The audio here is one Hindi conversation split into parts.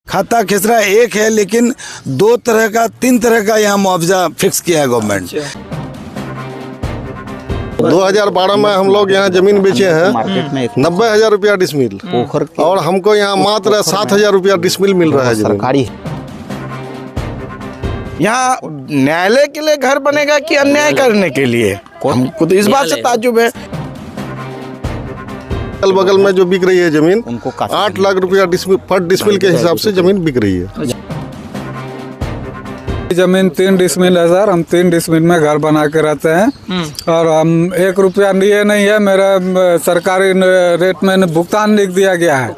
खाता खिसरा एक है, लेकिन 2 तरह का 3 तरह का यहाँ मुआवजा फिक्स किया है गवर्नमेंट। 2012 में हम लोग यहाँ जमीन बेचे हैं 90,000 रुपया डिसमिल, और हमको यहाँ मात्र 7,000 रुपया डिसमिल मिल रहा है सरकारी। यहाँ न्यायालय के लिए घर बनेगा कि अन्याय करने के लिए, हमको तो इस बात से ताज्जुब है। अगल बगल में जो बिक रही है जमीन, 8 लाख रुपया पर डिसमिल के हिसाब से जमीन बिक रही है। जमीन 3 डिसमिल है सर, हम 3 डिसमिल में घर बना के रहते हैं और हम 1 रुपया लिए नहीं है, मेरा सरकारी रेट में भुगतान लिख दिया गया है।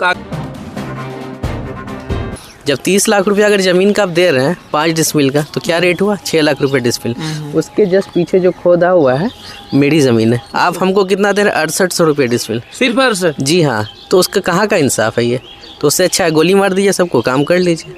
जब 30 लाख रुपया अगर ज़मीन का आप दे रहे हैं 5 डिसमिल का, तो क्या रेट हुआ? 6 लाख रुपये डिसमिल। उसके जस्ट पीछे जो खोदा हुआ है मेरी ज़मीन है, आप हमको कितना दे रहे हैं? 6800 रुपये डिसमिल, सिर्फ 68? जी हाँ, तो उसका कहाँ का इंसाफ है ये? तो उससे अच्छा है गोली मार दीजिए, सबको काम कर लीजिए।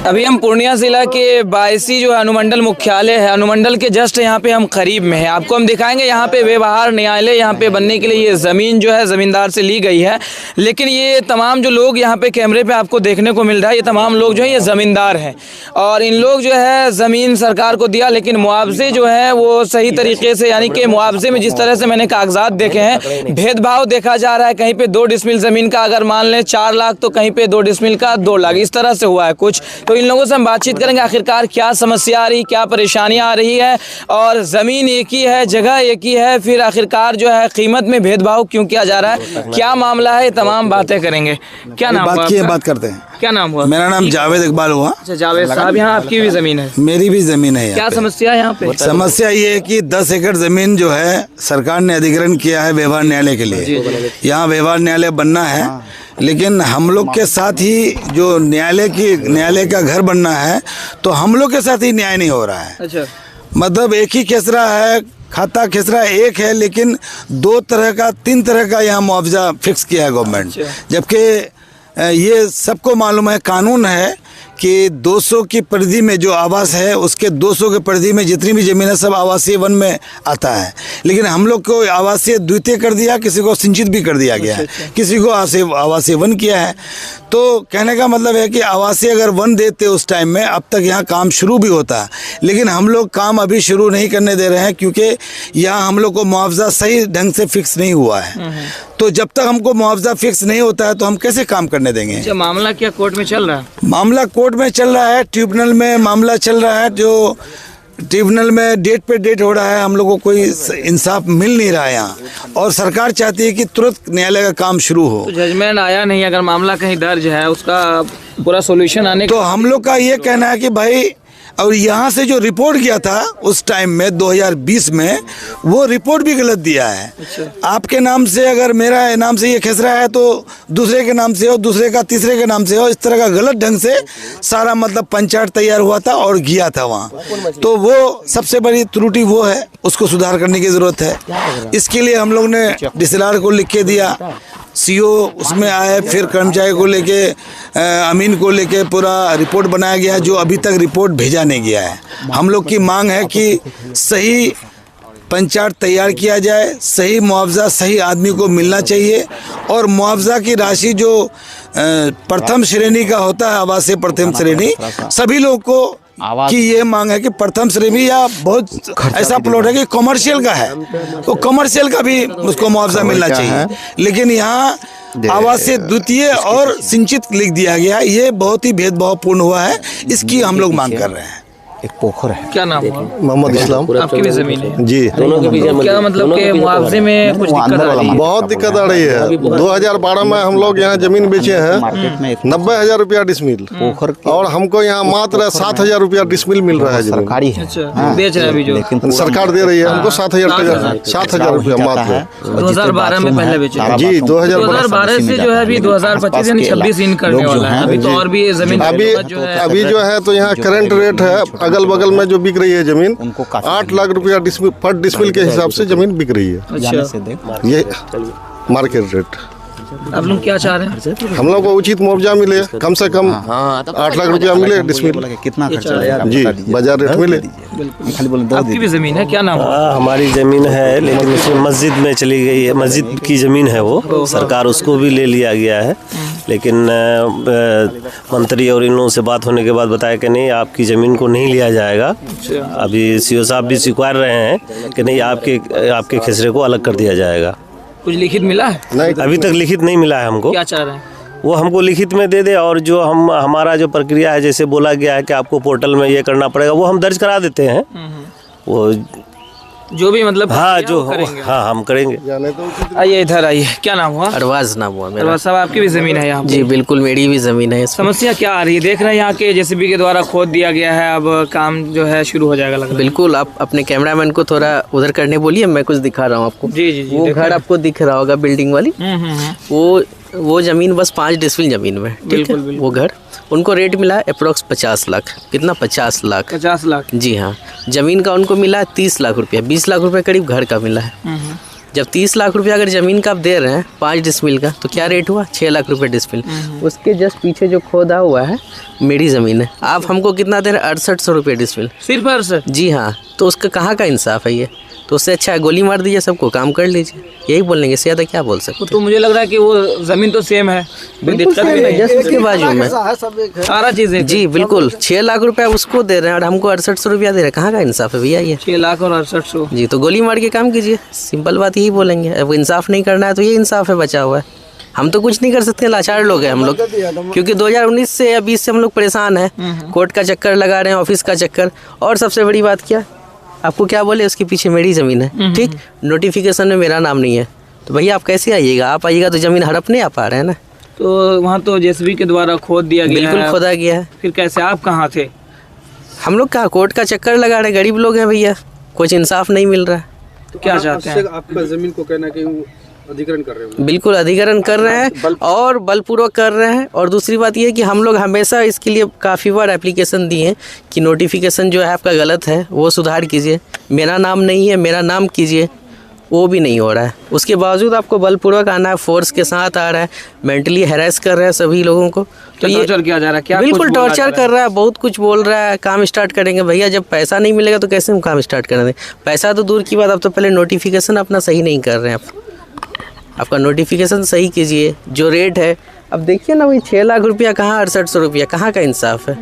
अभी हम पूर्णिया जिला के बायसी जो है अनुमंडल मुख्यालय है, अनुमंडल के जस्ट यहाँ पे हम करीब में हैं। आपको हम दिखाएंगे यहाँ पे व्यवहार न्यायालय यहाँ पे बनने के लिए ये ज़मीन जो है ज़मींदार से ली गई है। लेकिन ये तमाम जो लोग यहाँ पे कैमरे पे आपको देखने को मिल रहा है, ये तमाम लोग जो है ये ज़मींदार हैं और इन लोग जो है ज़मीन सरकार को दिया, लेकिन मुआवजे जो है वो सही तरीके से, यानी कि मुआवजे में जिस तरह से मैंने कागजात देखे हैं, भेदभाव देखा जा रहा है। कहीं पर 2 डिसमिल ज़मीन का अगर मान लें 4 लाख, तो कहीं पर 2 डिसमिल का 2 लाख, इस तरह से हुआ है कुछ। तो इन लोगों से हम बातचीत करेंगे आखिरकार क्या समस्या आ रही, क्या परेशानियां आ रही है, और ज़मीन एक ही है, जगह एक ही है, फिर आखिरकार जो है कीमत में भेदभाव क्यों किया जा रहा है, क्या मामला है, तमाम बातें करेंगे। क्या नाम हुआ? बात करते हैं। क्या नाम हुआ? मेरा नाम जावेद इकबाल हुआ। अच्छा जावेद साहब, यहाँ आपकी भी ज़मीन है? मेरी भी ज़मीन है। क्या समस्या है यहाँ पे? समस्या ये है कि 10 एकड़ ज़मीन जो है सरकार ने अधिग्रहण किया है व्यवहार न्यायालय के लिए। यहाँ व्यवहार न्यायालय बनना है, लेकिन हम लोग के साथ ही जो न्यायालय का घर बनना है, तो हम लोग के साथ ही न्याय नहीं हो रहा है। अच्छा। मतलब एक ही खिसरा है, खाता खिसरा एक है, लेकिन 2 तरह का 3 तरह का यहाँ मुआवजा फिक्स किया है गवर्नमेंट। जबकि ये सबको मालूम है, कानून है कि 200 की परिधि में जो आवास है, उसके 200 के परिधि में जितनी भी ज़मीन है सब आवासीय वन में आता है। लेकिन हम लोग को आवासीय द्वितीय कर दिया, किसी को सिंचित भी कर दिया गया है, किसी को आवासीय वन किया है। तो कहने का मतलब है कि आवासीय अगर वन देते उस टाइम में, अब तक यहाँ काम शुरू भी होता है, लेकिन हम लोग काम अभी शुरू नहीं करने दे रहे हैं क्योंकि यहाँ हम लोग को मुआवजा सही ढंग से फिक्स नहीं हुआ है। तो जब तक हमको मुआवजा फिक्स नहीं होता है तो हम कैसे काम करने देंगे? मामला क्या कोर्ट में चल रहा है? मामला कोर्ट में चल रहा है, ट्रिब्यूनल में मामला चल रहा है, जो ट्रिब्यूनल में डेट पे डेट हो रहा है। हम लोगों को कोई इंसाफ मिल नहीं रहा है यहाँ, और सरकार चाहती है कि तुरंत न्यायालय का काम शुरू हो। तो जजमेंट आया नहीं, अगर मामला कहीं दर्ज है उसका पूरा सोल्यूशन आने तो हम लोग का ये कहना है कि भाई, और यहाँ से जो रिपोर्ट किया था उस टाइम में 2020 में, वो रिपोर्ट भी गलत दिया है। अच्छा। आपके नाम से अगर मेरा नाम से ये खिसरा है तो दूसरे के नाम से हो, दूसरे का तीसरे के नाम से हो, इस तरह का गलत ढंग से सारा मतलब पंचायत तैयार हुआ था और गया था वहाँ। तो वो सबसे बड़ी त्रुटि वो है, उसको सुधार करने की ज़रूरत है। इसके लिए हम लोग ने DCLR को लिख के दिया, CO उसमें आए, फिर कर्मचारी को लेके अमीन को लेके पूरा रिपोर्ट बनाया गया, जो अभी तक रिपोर्ट भेजा नहीं गया है। हम लोग की मांग है कि सही पंचायत तैयार किया जाए, सही मुआवजा सही आदमी को मिलना चाहिए, और मुआवजा की राशि जो प्रथम श्रेणी का होता है, आवासीय प्रथम श्रेणी, सभी लोगों को कि ये मांग है कि प्रथम श्रेणी या बहुत ऐसा प्लॉट है कि कमर्शियल का है, तो कमर्शियल का भी उसको मुआवजा मिलना चाहिए। लेकिन यहाँ आवासीय द्वितीय और सिंचित लिख दिया गया, ये बहुत ही भेदभावपूर्ण हुआ है। इसकी हम लोग मांग कर रहे हैं। एक पोखर है। क्या नाम हुआ? मोहम्मद इस्लाम। आपकी भी जमीन है? जी। क्या मतलब के मुआवजे में कुछ दिक्कत आ रही है? बहुत दिक्कत आ रही है। 2012 में हम लोग यहाँ जमीन बेचे हैं 90,000 रुपया डिसमिल, और हमको यहाँ मात्र 7,000 रुपया डिसमिल मिल रहा है। सरकारी है। अच्छा, बेच रहे हैं अभी जो सरकार दे रही है हमको 7,000 रुपया मात्र। 2012 में पहले बेचे? जी, 2012 से जो है अभी 2025 यानी 26 इन करने वाला है। अभी तो और भी जमीन अभी जो है, तो यहाँ करंट रेट है, अगल बगल में जो बिक रही है जमीन, 8 लाख रुपया पर डिसमिल के हिसाब से जमीन बिक रही है। अच्छा। ये मार्केट रेट। आप लोग क्या चाह रहे हैं? हम लोग को उचित मुआवजा मिले, कम से कम 8 लाख रुपया मिले डिसमिल। कितना खर्चा जी, बाजार रेट मिले। आपकी भी जमीन है, क्या नाम है? हमारी ज़मीन है, लेकिन उसमें मस्जिद में चली गई है। मस्जिद की ज़मीन है वो, सरकार उसको भी ले लिया गया है। लेकिन मंत्री और इन लोगों से बात होने के बाद बताया कि नहीं, आपकी ज़मीन को नहीं लिया जाएगा। अभी सीओ साहब भी स्वीकार रहे हैं कि नहीं, आपके खेसरे को अलग कर दिया जाएगा। कुछ लिखित मिला है? नहीं, अभी तक लिखित नहीं मिला है हमको। क्या चाह रहे हैं? वो हमको लिखित में दे दे, और जो हमारा जो प्रक्रिया है, जैसे बोला गया है कि आपको पोर्टल में ये करना पड़ेगा, वो हम दर्ज करा देते हैं। वो जो भी मतलब हाँ, जो करेंगे। हाँ हम करेंगे। आइए इधर आइए, क्या नाम हुआ? अरवाज नाम हुआ मेरा। अरवाज साहब, आपकी भी जमीन है यहाँ पे? जी बिल्कुल, मेरी भी ज़मीन है। समस्या क्या आ रही है? देख रहे हैं यहाँ के जेसीबी के द्वारा खोद दिया गया है, अब काम जो है शुरू हो जाएगा लग रहा है। बिल्कुल, आप अपने कैमरामैन को थोड़ा उधर करने बोलिए, मैं कुछ दिखा रहा हूँ आपको। जी जी जी, वो घर आपको दिख रहा होगा, बिल्डिंग वाली। वो ज़मीन बस 5 डिसमिल ज़मीन में, ठीक है। वो घर उनको रेट मिला है अप्रोक्स 50 लाख। कितना? 50 लाख। 50 लाख? जी हाँ। ज़मीन का उनको मिला है 30 लाख रुपया, 20 लाख रुपये करीब घर का मिला है। जब 30 लाख रुपया अगर ज़मीन का आप दे रहे हैं 5 डिसमिल का, तो क्या रेट हुआ? 6 लाख रुपये डिसमिल। उसके जस्ट पीछे जो खोदा हुआ है मेरी ज़मीन है। आप हमको कितना दे रहे हैं? 6800 रुपये डिसमिल। सिर्फ 68? जी हाँ। तो उसका कहाँ का इंसाफ है ये? तो उससे अच्छा है गोली मार दीजिए, सबको काम कर लीजिए। यही बोलने के, ज़्यादा क्या बोल सकते? तो मुझे लग रहा है कि वो ज़मीन तो सेम है, कोई दिक्कत नहीं है। जस्ट उसके बाजू में सारा चीज़ें। जी बिल्कुल, 6 लाख रुपया उसको दे रहे हैं और हमको 6800 रुपया दे रहे हैं। कहाँ का इंसाफ है भैया ये? 6 लाख और 6800? जी, तो गोली मार के काम कीजिए, सिंपल बात यही बोलेंगे। अब इंसाफ नहीं करना है तो ये इंसाफ है बचा हुआ है। हम तो कुछ नहीं कर सकते, लाचार लोग हैं हम लोग, क्योंकि 2019 से या 20 से हम लोग परेशान हैं। कोर्ट का चक्कर लगा रहे हैं, ऑफिस का चक्कर। और सबसे बड़ी बात क्या, आपको क्या बोले, उसके पीछे मेरी ज़मीन है, ठीक। नोटिफिकेशन में मेरा नाम नहीं है, तो भैया आप कैसे आइएगा? आप आइएगा तो ज़मीन हड़प नहीं आ पा रहे हैं ना। तो वहाँ तो जेसीबी के द्वारा खोद दिया गया है। बिल्कुल खोदा गया है। फिर कैसे, आप कहाँ थे? हम लोग कहाँ, कोर्ट का चक्कर लगा रहे हैं, गरीब लोग हैं भैया, कुछ इंसाफ नहीं मिल रहा है। तो क्या चाहते हैं? आपका जमीन को कहना कि अधिग्रहण कर रहे हो? बिल्कुल अधिग्रहण कर रहे हैं और बलपूर्वक कर रहे हैं। और दूसरी बात ये है कि हम लोग हमेशा इसके लिए काफ़ी बार एप्लीकेशन दिए हैं कि नोटिफिकेशन जो है आपका गलत है, वो सुधार कीजिए, मेरा नाम नहीं है, मेरा नाम कीजिए, वो भी नहीं हो रहा है। उसके बावजूद आपको बलपूर्वक आना है, फोर्स के साथ आ रहा है, मेंटली हैरेस कर रहा है सभी लोगों को। तो ये टॉर्चर किया जा रहा है क्या? बिल्कुल टॉर्चर कर रहा है, बहुत कुछ बोल रहा है। काम स्टार्ट करेंगे भैया, जब पैसा नहीं मिलेगा तो कैसे हम काम स्टार्ट करेंगे? पैसा तो दूर की बात, अब तो पहले नोटिफिकेशन अपना सही नहीं कर रहे हैं आप। आपका नोटिफिकेशन सही कीजिए, जो रेट है। अब देखिए ना भाई, 6 लाख रुपया कहाँ, 6800 रुपया कहाँ का इंसाफ है?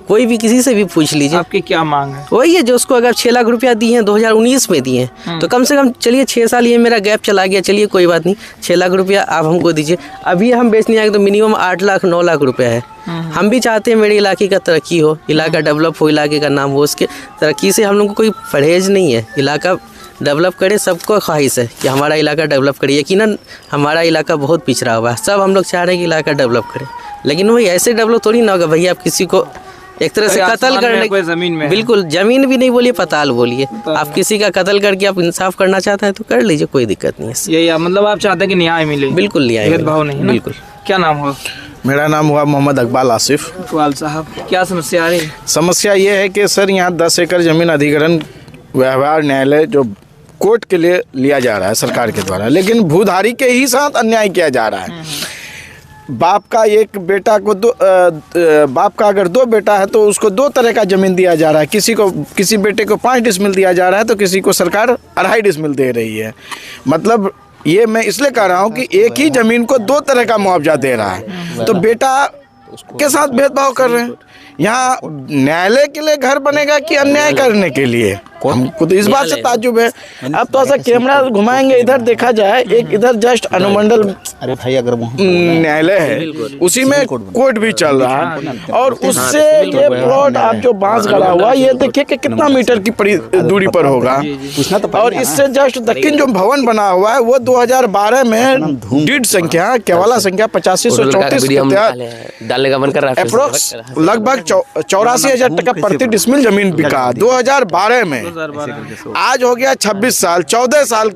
कोई भी किसी से भी पूछ लीजिए। आपकी क्या मांग है? वही है, जो उसको अगर 6 लाख रुपया दिए हैं 2019 में दिए हैं, तो कम से कम चलिए 6 साल ये मेरा गैप चला गया, चलिए कोई बात नहीं, 6 लाख रुपया आप हमको दीजिए। अभी हम बेचने आएंगे तो मिनिमम 8 लाख 9 लाख रुपया है। हम भी चाहते हैं मेरे इलाके का तरक्की हो, इलाका डेवलप हो, इलाके का नाम हो। उसके तरक्की से हम लोग को कोई परहेज नहीं है। इलाका डेवलप करे, सबको ख्वाहिश है कि हमारा इलाका डेवलप करे। यकीनन हमारा इलाका बहुत पिछड़ा हुआ है, सब हम लोग चाह रहे हैं कि इलाका डेवलप करे, लेकिन वही ऐसे डेवलप थोड़ी ना होगा भैया। आप किसी को एक तरह से कत्ल करने, कोई जमीन में, बिल्कुल ज़मीन भी नहीं बोलिए, पताल बोलिए, आप किसी का कत्ल करके आप इंसाफ करना चाहते हैं तो कर लीजिए, कोई दिक्कत नहीं है। यही मतलब आप चाहते हैं कि न्याय मिले? बिल्कुल न्याय, भेदभाव नहीं। बिल्कुल। क्या नाम हो? मेरा नाम हुआ मोहम्मद इकबाल आसिफ। इकबाल साहब, क्या समस्या आ रही है? समस्या ये है कि सर यहाँ 10 एकड़ ज़मीन अधिग्रहण व्यवहार न्यायालय जो कोर्ट के लिए लिया जा रहा है सरकार के द्वारा, लेकिन भूधारी के ही साथ अन्याय किया जा रहा है। बाप का एक बेटा को बाप का अगर 2 बेटा है तो उसको 2 तरह का ज़मीन दिया जा रहा है। किसी बेटे को 5 डिसमिल दिया जा रहा है तो किसी को सरकार 2.5 डिसमिल दे रही है। मतलब ये मैं इसलिए कह रहा हूँ कि एक ही ज़मीन को 2 तरह का मुआवजा दे रहा है, तो बेटा के साथ भेदभाव कर रहे हैं। यहाँ न्यायालय के लिए घर बनेगा कि अन्याय करने के लिए, हमको तो इस बात से ताज्जुब है। अब तो ऐसा कैमरा घुमाएंगे, इधर देखा जाए, एक इधर जस्ट अनुमंडल न्यायालय है, उसी में कोर्ट भी चल रहा है, और उससे ये प्लॉट आप जो बांस गड़ा हुआ, ये देखिए कि कितना मीटर की दूरी पर होगा। और इससे जस्ट दक्षिण जो भवन बना हुआ है वो 2012 में डीड संख्या, केवाला संख्या 8534 के तहत डालने का मन कर रहा है, अप्रोक्स लगभग 84,000 टका प्रति डिसमिल जमीन बिका 2012 में। आज हो गया 26 साल, 14 साल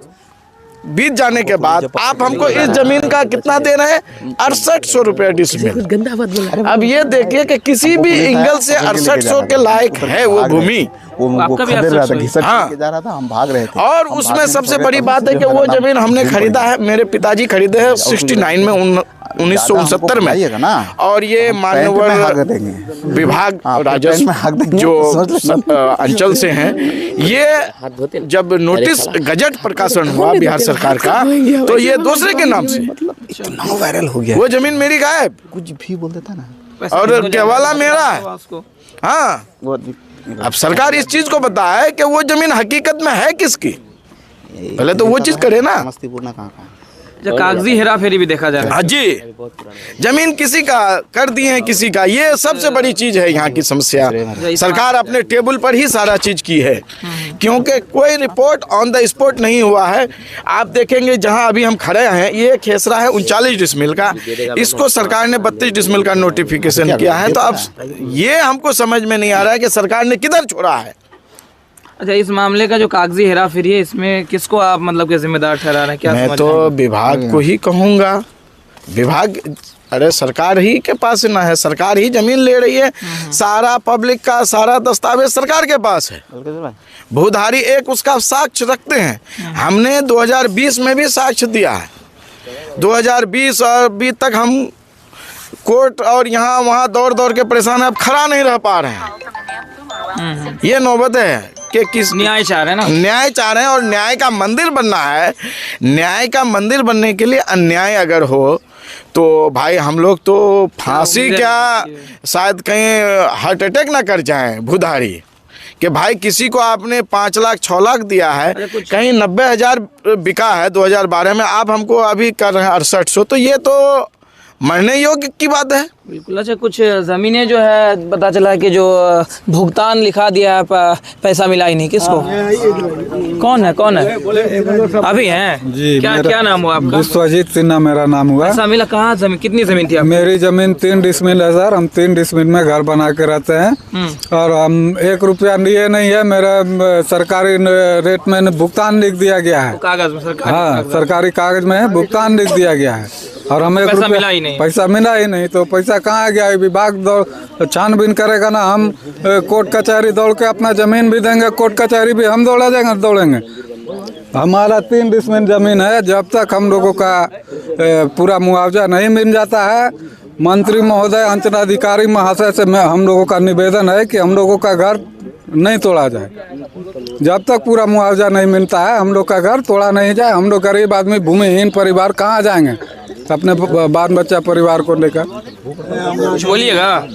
बीत जाने के बाद आप हमको इस जमीन का कितना दे रहे हैं? 6800 रुपये डिसमिल। अब ये देखिए कि किसी भी एंगल से 6800 के लायक है वो भूमि। वो खदेड़ रहा था, घिसट के जा रहा था, हम भाग रहे थे। और उसमें सबसे बड़ी बात है कि वो जमीन हमने खरीदा है, मेरे पिताजी खरीदे हैं 69 में 1969 में। और ये मानव विभाग राजस्व जो अंचल से हैं, ये जब नोटिस गजट प्रकाशन हुआ बिहार सरकार का, तो ये दूसरे के नाम से इतना वायरल हो गया, वो जमीन मेरी गायब, कुछ भी बोल देता ना, और केवला मेरा है। हाँ, अब सरकार इस चीज को बताए कि वो जमीन हकीकत में है किसकी, पहले तो वो चीज करे ना। समस्तीपुर ना कहाँ कागजी हेरा फेरी भी देखा जा रहा है। हाँ जी, जमीन किसी का कर दी है, किसी का, ये सबसे बड़ी चीज है यहाँ की समस्या। सरकार अपने टेबल पर ही सारा चीज की है, क्योंकि कोई रिपोर्ट ऑन द स्पॉट नहीं हुआ है। आप देखेंगे जहाँ अभी हम खड़े हैं, ये खेसरा है 39 डिसमिल का, इसको सरकार ने 32 डिसमिल का नोटिफिकेशन किया है। तो अब ये हमको समझ में नहीं आ रहा है कि सरकार ने किधर छोड़ा है। अच्छा, इस मामले का जो कागजी हेरा फेरी है, इसमें किसको आप मतलब के जिम्मेदार ठहरा रहे हैं? क्या मैं तो विभाग को ही कहूँगा। विभाग, अरे सरकार ही के पास ना है, सरकार ही जमीन ले रही है, सारा पब्लिक का सारा दस्तावेज सरकार के पास है। भूधारी एक उसका साक्ष्य रखते हैं, हमने 2020 में भी साक्ष्य दिया है। 2020 और अभी तक हम कोर्ट और यहाँ वहाँ दौड़ दौड़ के परेशान है, अब खड़ा नहीं रह पा रहे हैं। ये नौबत है कि किस न्याय चाह रहे हैं ना, न्याय चाह रहे हैं, और न्याय का मंदिर बनना है। न्याय का मंदिर बनने के लिए अन्याय अगर हो तो भाई हम लोग तो फांसी क्या, शायद कहीं हार्ट अटैक ना कर जाएं भूधारी, कि भाई किसी को आपने 5 लाख 6 लाख दिया है, कहीं 90,000 बिका है 2012 में, आप हमको अभी कर रहे हैं 6800, तो ये तो मरने योग्य की बात है। बिल्कुल। अच्छा, कुछ ज़मीनें जो है पता चला है कि जो भुगतान लिखा दिया है, पैसा मिला ही नहीं, किसको? कौन है अभी हैं जी? क्या नाम हुआ आपका? विश्वजीत सिन्हा मेरा नाम हुआ। पैसा मिला कहाँ? जमीन कितनी जमीन थी आपकी? मेरी जमीन 3 डिसमिल है सर, हम 3 डिसमिल में घर बना के रहते हैं, और हम 1 रुपया लिए नहीं है, मेरा सरकारी रेट में भुगतान लिख दिया गया है, कागज में सरकारी? हाँ, सरकारी कागज में भुगतान लिख दिया गया है, और हमें पैसा मिला ही नहीं। पैसा मिला ही नहीं, तो पैसा कहाँ गया? विभाग दौड़ छानबीन करेगा ना, हम कोर्ट कचहरी दौड़ के अपना जमीन भी देंगे, कोर्ट कचहरी भी हम दौड़ेंगे। हमारा 3 डिसमिल जमीन है, जब तक हम लोगों का पूरा मुआवजा नहीं मिल जाता है, मंत्री महोदय, अंचलाधिकारी महाशय से हम लोगों का निवेदन है कि हम लोगों का घर नहीं तोड़ा जाए। जब तक पूरा मुआवजा नहीं मिलता है, हम लोग का घर तोड़ा नहीं जाए। हम लोग गरीब आदमी, भूमिहीन परिवार कहाँ जाएंगे अपने बाल बच्चा परिवार को लेकर? कुछ बोलिएगा।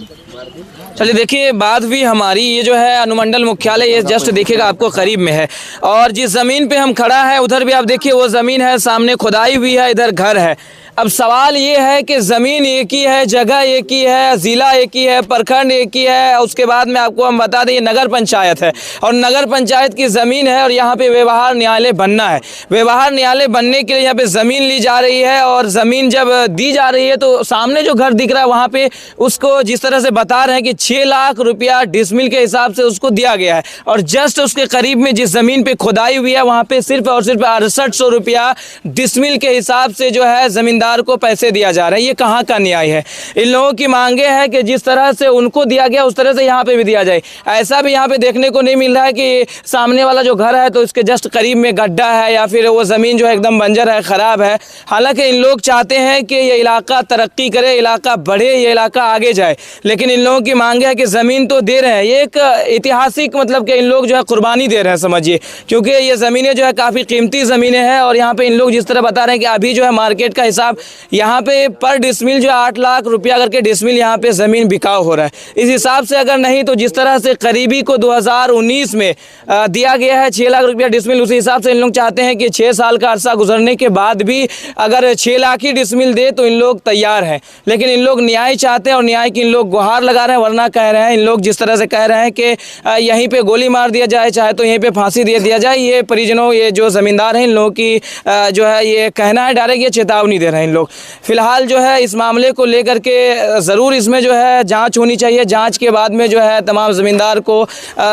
चलिए देखिए, बात भी हमारी, ये जो है अनुमंडल मुख्यालय, ये जस्ट देखिएगा आपको करीब में है, और जिस ज़मीन पे हम खड़ा है उधर भी आप देखिए वो ज़मीन है, सामने खुदाई भी है, इधर घर है। अब सवाल ये है कि ज़मीन एक ही है, जगह एक ही है, ज़िला एक ही है, प्रखंड एक ही है। उसके बाद में आपको हम बता दें, ये नगर पंचायत है, और नगर पंचायत की ज़मीन है, और यहाँ पे व्यवहार न्यायालय बनना है। व्यवहार न्यायालय बनने के लिए यहाँ पे ज़मीन ली जा रही है, और ज़मीन जब दी जा रही है तो सामने जो घर दिख रहा है वहाँ पे उसको जिस तरह से बता रहे हैं कि 6 लाख रुपया डिसमिल के हिसाब से उसको दिया गया है, और जस्ट उसके करीब में जिस ज़मीन पर खुदाई हुई है वहाँ पर सिर्फ और सिर्फ 6800 रुपया डिसमिल के हिसाब से जो है ज़मींदार को पैसे दिया जा रहा है। ये कहाँ का न्याय है? इन लोगों की मांगे है कि जिस तरह से उनको दिया गया उस तरह से यहाँ पे भी दिया जाए। ऐसा भी यहाँ पे देखने को नहीं मिल रहा है कि सामने वाला जो घर है तो इसके जस्ट करीब में गड्ढा है, या फिर वो ज़मीन जो है एकदम बंजर है, ख़राब है। हालांकि इन लोग चाहते हैं कि ये इलाका तरक्की करे, इलाका बढ़े, ये इलाका आगे जाए, लेकिन इन लोगों की मांगे है कि ज़मीन तो दे रहे हैं, ये एक ऐतिहासिक मतलब कि इन लोग जो है कुर्बानी दे रहे हैं समझिए, क्योंकि ये ज़मीनें जो है काफ़ी कीमती ज़मीनें हैं, और यहाँ पर इन लोग जिस तरह बता रहे हैं कि अभी जो है मार्केट का हिसाब यहाँ पे पर डिसमिल जो 8 लाख रुपया करके डिसमिल यहाँ पे ज़मीन बिकाऊ हो रहा है। इस हिसाब से अगर नहीं तो जिस तरह से करीबी को 2019 में दिया गया है 6 लाख रुपया डिसमिल, उसी हिसाब से इन लोग चाहते हैं कि 6 साल का अरसा गुजरने के बाद भी अगर 6 लाख ही डिसमिल दे तो इन लोग तैयार हैं। लेकिन इन लोग न्याय चाहते हैं और न्याय की इन लोग गुहार लगा रहे हैं, वरना ना कह रहे हैं इन लोग, जिस तरह से कह रहे हैं कि यहीं पे गोली मार दिया जाए, चाहे तो यहीं पे फांसी दे दिया जाए, ये परिजनों, ये जो ज़मींदार हैं इन लोगों की जो है ये कहना है, डायरेक्ट ये चेतावनी दे रहे हैं इन लोग। फिलहाल जो है इस मामले को लेकर के ज़रूर इसमें जो है जांच होनी चाहिए। जांच के बाद में जो है तमाम ज़मींदार को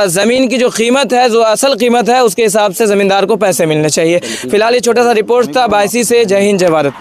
ज़मीन की जो कीमत है, जो असल कीमत है, उसके हिसाब से ज़मींदार को पैसे मिलने चाहिए। फिलहाल ये छोटा सा रिपोर्ट था बायसी से। जय हिंद, जय भारत।